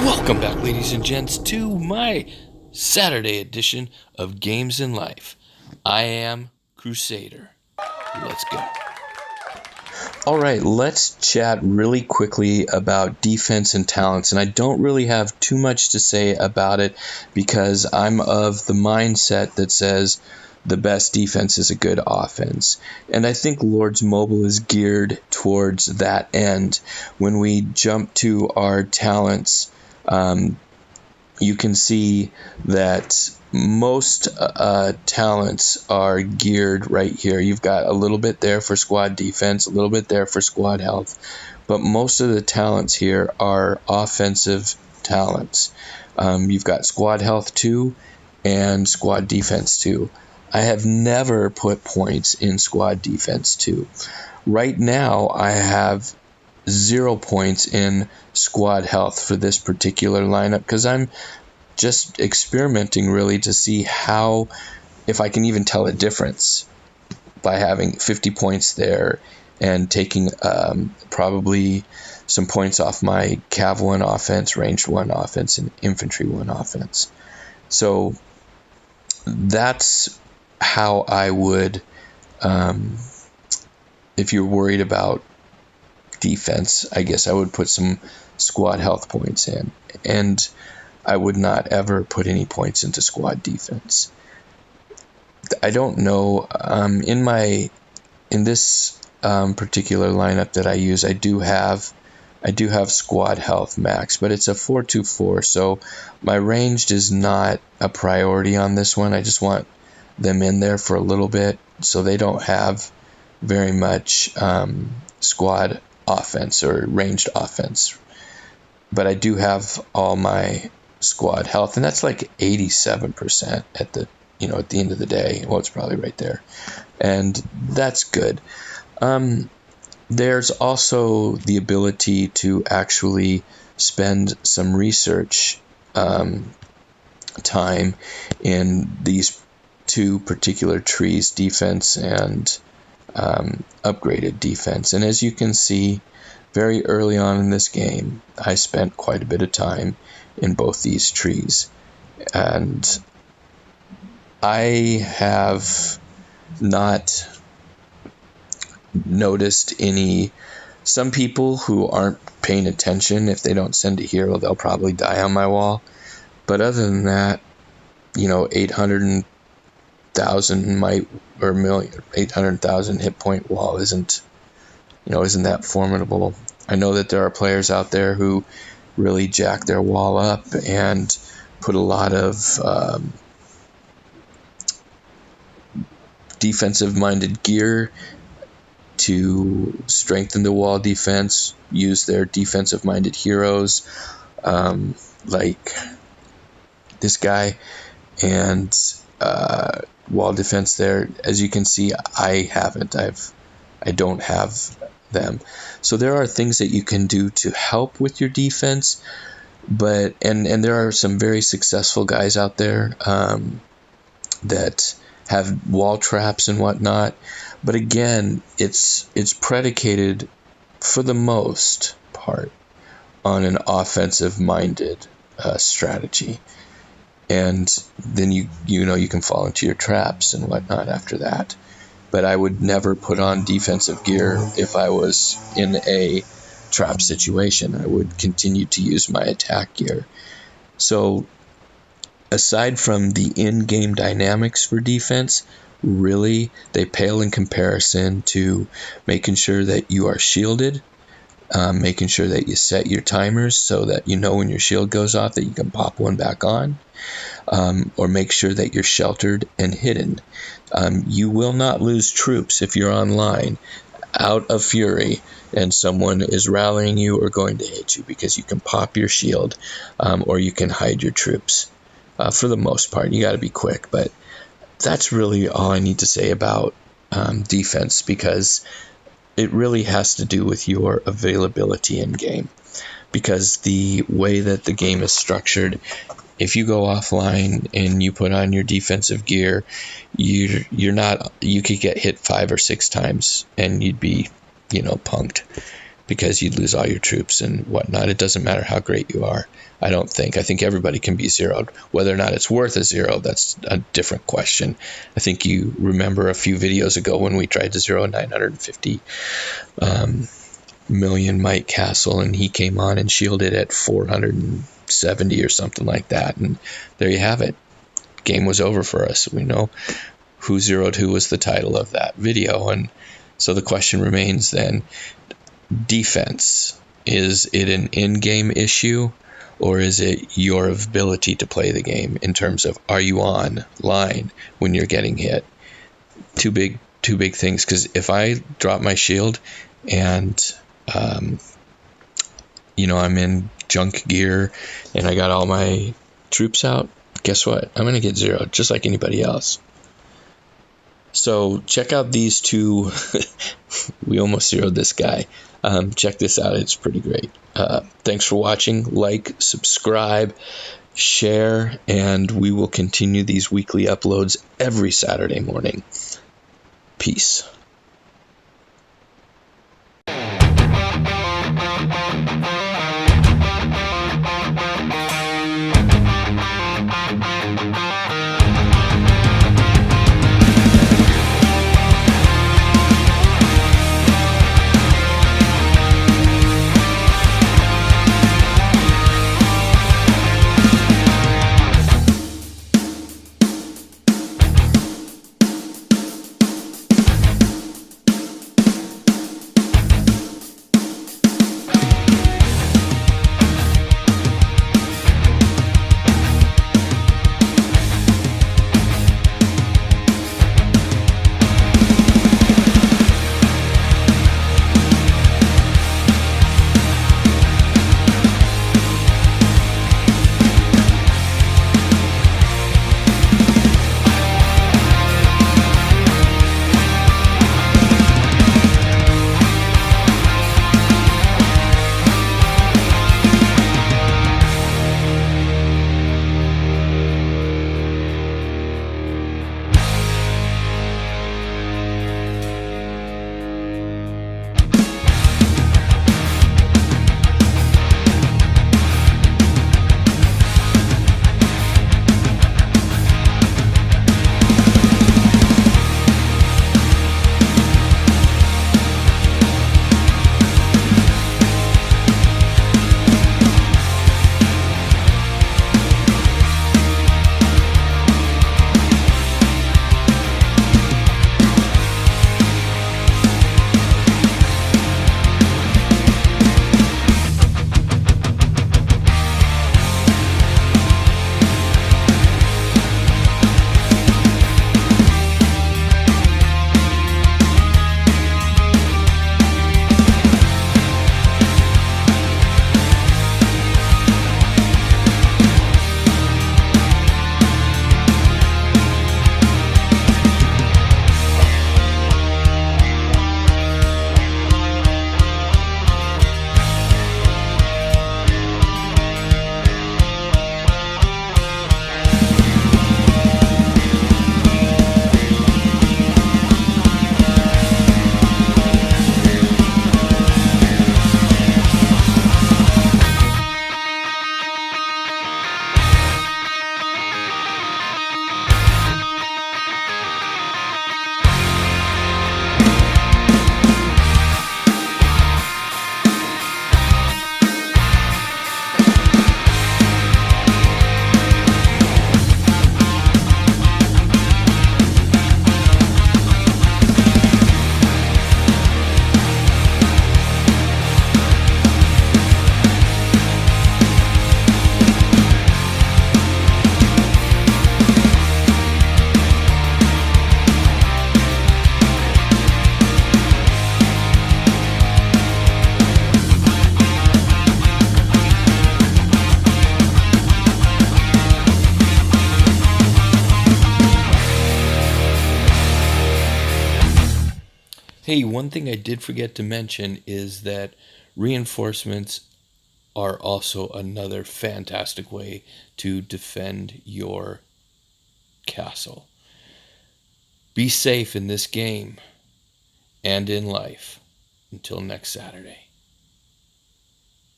Welcome back, ladies and gents, to my Saturday edition of Games in Life. I am Crusader. Let's go. All right, let's chat really quickly about defense and talents. And I don't really have too much to say about it because I'm of the mindset that says the best defense is a good offense. And I think Lords Mobile is geared towards that end. When we jump to our talents, you can see that most talents are geared right here. You've got a little bit there for squad defense, a little bit there for squad health, but most of the talents here are offensive talents. You've got squad health 2 and squad defense 2. I have never put points in squad defense 2. Right now, I have 0 points in squad health for this particular lineup because I'm just experimenting really to see if I can even tell a difference by having 50 points there and taking probably some points off my Cav 1 offense, Ranged 1 offense, and Infantry 1 offense. So that's how I would, if you're worried about defense, I guess I would put some squad health points in, and I would not ever put any points into squad defense. I don't know, in this particular lineup that I use, I do have squad health max, but it's a 4-2-4, so my ranged is not a priority on this one. I just want them in there for a little bit so they don't have very much squad offense or ranged offense. But I do have all my squad health, and that's like 87% at the end of the day. Well, it's probably right there, and that's good. There's also the ability to actually spend some research time in these 2 particular trees, defense and upgraded defense. And as you can see, very early on in this game, I spent quite a bit of time in both these trees. And I have not noticed some people who aren't paying attention, if they don't send a hero, they'll probably die on my wall. But other than that, 800,000 might, or million, 800,000 hit point wall isn't that formidable. I know that there are players out there who really jack their wall up and put a lot of defensive-minded gear to strengthen the wall defense, use their defensive-minded heroes, like this guy, and wall defense there. As you can see, I haven't. I don't have them. So there are things that you can do to help with your defense, but and there are some very successful guys out there that have wall traps and whatnot. But again, it's predicated for the most part on an offensive-minded strategy. And then you can fall into your traps and whatnot after that. But I would never put on defensive gear if I was in a trap situation. I would continue to use my attack gear. So aside from the in-game dynamics for defense, really they pale in comparison to making sure that you are shielded, making sure that you set your timers so that when your shield goes off that you can pop one back on, or make sure that you're sheltered and hidden. You will not lose troops if you're online out of fury and someone is rallying you or going to hit you, because you can pop your shield, or you can hide your troops. For the most part, you got to be quick, but that's really all I need to say about defense, because it really has to do with your availability in game. Because the way that the game is structured, if you go offline and you put on your defensive gear, you could get hit 5 or 6 times and you'd be, punked. because you'd lose all your troops and whatnot. It doesn't matter how great you are, I don't think. I think everybody can be zeroed. Whether or not it's worth a zero, that's a different question. I think you remember a few videos ago when we tried to zero 950 million Mike Castle, and he came on and shielded at 470 or something like that. And there you have it. Game was over for us. We know who zeroed who was the title of that video. And so the question remains then, defense, is it an in-game issue, or is it your ability to play the game in terms of, are you on line when you're getting hit? Two big things, because if I drop my shield and I'm in junk gear and I got all my troops out, guess what? I'm going to get zeroed just like anybody else. So check out these two. We almost zeroed this guy. Check this out. It's pretty great. Thanks for watching. Like, subscribe, share, and we will continue these weekly uploads every Saturday morning. Peace. Hey, one thing I did forget to mention is that reinforcements are also another fantastic way to defend your castle. Be safe in this game and in life. Until next Saturday.